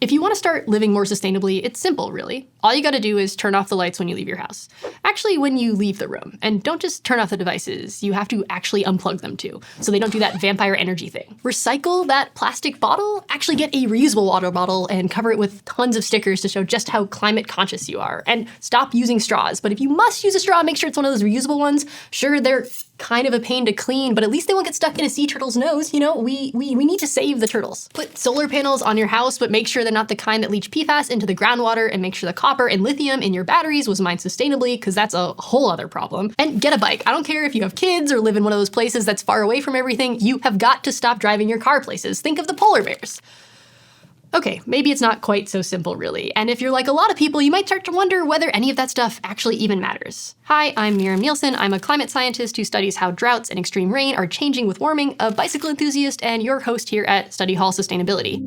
If you want to start living more sustainably, it's simple, really. All you gotta do is turn off the lights when you leave your house. Actually, when you leave the room. And don't just turn off the devices, you have to actually unplug them too, so they don't do that vampire energy thing. Recycle that plastic bottle, actually get a reusable water bottle and cover it with tons of stickers to show just how climate conscious you are. And stop using straws, but if you must use a straw, make sure it's one of those reusable ones. Sure, they're kind of a pain to clean, but at least they won't get stuck in a sea turtle's nose. You know, we need to save the turtles. Put solar panels on your house, but make sure they're not the kind that leach PFAS into the groundwater, and make sure the copper and lithium in your batteries was mined sustainably, because that's a whole other problem. And get a bike. I don't care if you have kids or live in one of those places that's far away from everything, you have got to stop driving your car places. Think of the polar bears. Okay, maybe it's not quite so simple really, and if you're like a lot of people, you might start to wonder whether any of that stuff actually even matters. Hi, I'm Miriam Nielsen. I'm a climate scientist who studies how droughts and extreme rain are changing with warming, a bicycle enthusiast, and your host here at Study Hall Sustainability.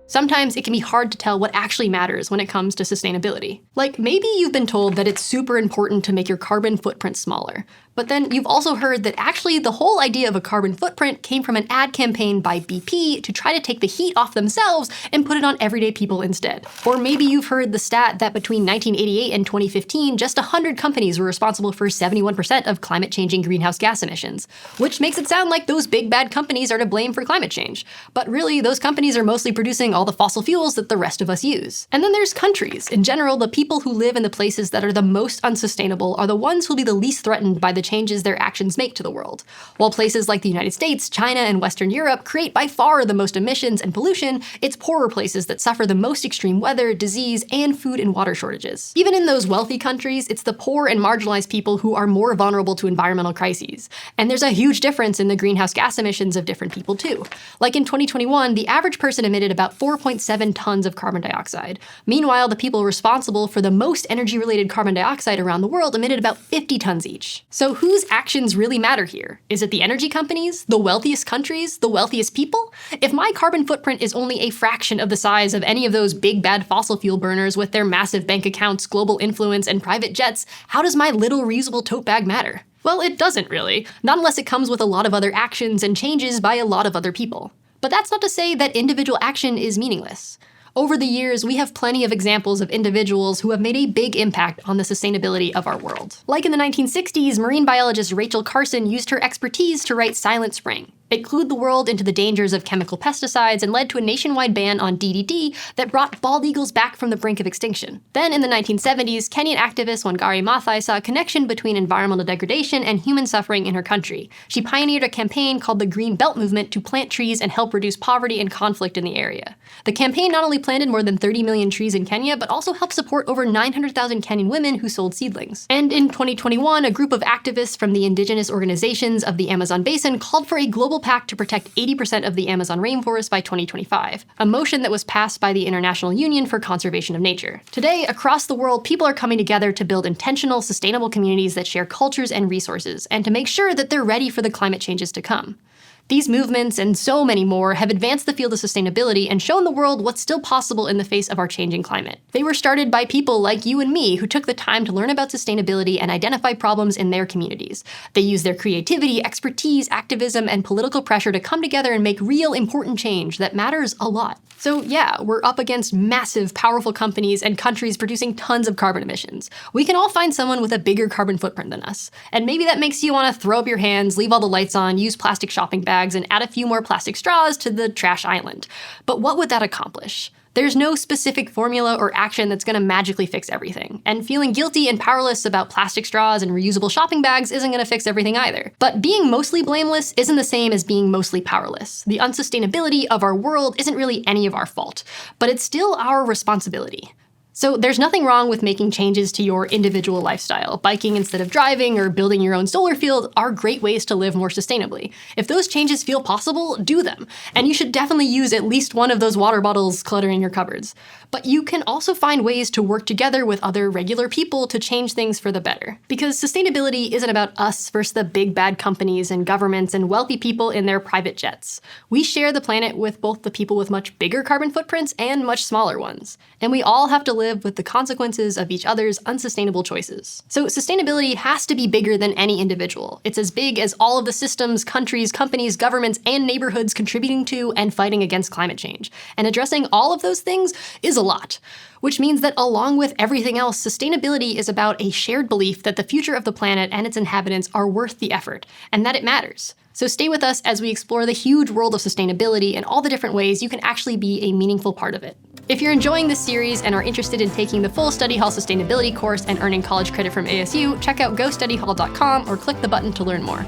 Sometimes it can be hard to tell what actually matters when it comes to sustainability. Like, maybe you've been told that it's super important to make your carbon footprint smaller, but then you've also heard that actually the whole idea of a carbon footprint came from an ad campaign by BP to try to take the heat off themselves and put it on everyday people instead. Or maybe you've heard the stat that between 1988 and 2015, just 100 companies were responsible for 71% of climate-changing greenhouse gas emissions, which makes it sound like those big bad companies are to blame for climate change. But really, those companies are mostly producing all the fossil fuels that the rest of us use. And then there's countries. In general, the people who live in the places that are the most unsustainable are the ones who'll be the least threatened by the changes their actions make to the world. While places like the United States, China, and Western Europe create by far the most emissions and pollution, it's poorer places that suffer the most extreme weather, disease, and food and water shortages. Even in those wealthy countries, it's the poor and marginalized people who are more vulnerable to environmental crises. And there's a huge difference in the greenhouse gas emissions of different people too. Like in 2021, the average person emitted about 4.7 tons of carbon dioxide. Meanwhile, the people responsible for the most energy-related carbon dioxide around the world emitted about 50 tons each. So whose actions really matter here? Is it the energy companies, the wealthiest countries, the wealthiest people? If my carbon footprint is only a fraction of the size of any of those big bad fossil fuel burners with their massive bank accounts, global influence, and private jets, how does my little reusable tote bag matter? Well, it doesn't really, not unless it comes with a lot of other actions and changes by a lot of other people. But that's not to say that individual action is meaningless. Over the years, we have plenty of examples of individuals who have made a big impact on the sustainability of our world. Like in the 1960s, marine biologist Rachel Carson used her expertise to write Silent Spring. It clued the world into the dangers of chemical pesticides and led to a nationwide ban on DDT that brought bald eagles back from the brink of extinction. Then in the 1970s, Kenyan activist Wangari Maathai saw a connection between environmental degradation and human suffering in her country. She pioneered a campaign called the Green Belt Movement to plant trees and help reduce poverty and conflict in the area. The campaign not only planted more than 30 million trees in Kenya, but also helped support over 900,000 Kenyan women who sold seedlings. And in 2021, a group of activists from the indigenous organizations of the Amazon Basin called for a global pact to protect 80% of the Amazon rainforest by 2025, a motion that was passed by the International Union for Conservation of Nature. Today, across the world, people are coming together to build intentional, sustainable communities that share cultures and resources, and to make sure that they're ready for the climate changes to come. These movements, and so many more, have advanced the field of sustainability and shown the world what's still possible in the face of our changing climate. They were started by people like you and me who took the time to learn about sustainability and identify problems in their communities. They used their creativity, expertise, activism, and political pressure to come together and make real, important change that matters a lot. So yeah, we're up against massive, powerful companies and countries producing tons of carbon emissions. We can all find someone with a bigger carbon footprint than us. And maybe that makes you want to throw up your hands, leave all the lights on, use plastic shopping bags, and add a few more plastic straws to the trash island. But what would that accomplish? There's no specific formula or action that's gonna magically fix everything. And feeling guilty and powerless about plastic straws and reusable shopping bags isn't gonna fix everything either. But being mostly blameless isn't the same as being mostly powerless. The unsustainability of our world isn't really any of our fault, but it's still our responsibility. So there's nothing wrong with making changes to your individual lifestyle. Biking instead of driving or building your own solar field are great ways to live more sustainably. If those changes feel possible, do them. And you should definitely use at least one of those water bottles cluttering your cupboards. But you can also find ways to work together with other regular people to change things for the better. Because sustainability isn't about us versus the big bad companies and governments and wealthy people in their private jets. We share the planet with both the people with much bigger carbon footprints and much smaller ones. And we all have to live live with the consequences of each other's unsustainable choices. So sustainability has to be bigger than any individual. It's as big as all of the systems, countries, companies, governments, and neighborhoods contributing to and fighting against climate change. And addressing all of those things is a lot. Which means that along with everything else, sustainability is about a shared belief that the future of the planet and its inhabitants are worth the effort, and that it matters. So stay with us as we explore the huge world of sustainability and all the different ways you can actually be a meaningful part of it. If you're enjoying this series and are interested in taking the full Study Hall Sustainability course and earning college credit from ASU, check out gostudyhall.com or click the button to learn more.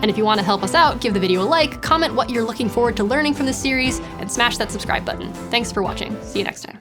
And if you want to help us out, give the video a like, comment what you're looking forward to learning from this series, and smash that subscribe button. Thanks for watching. See you next time.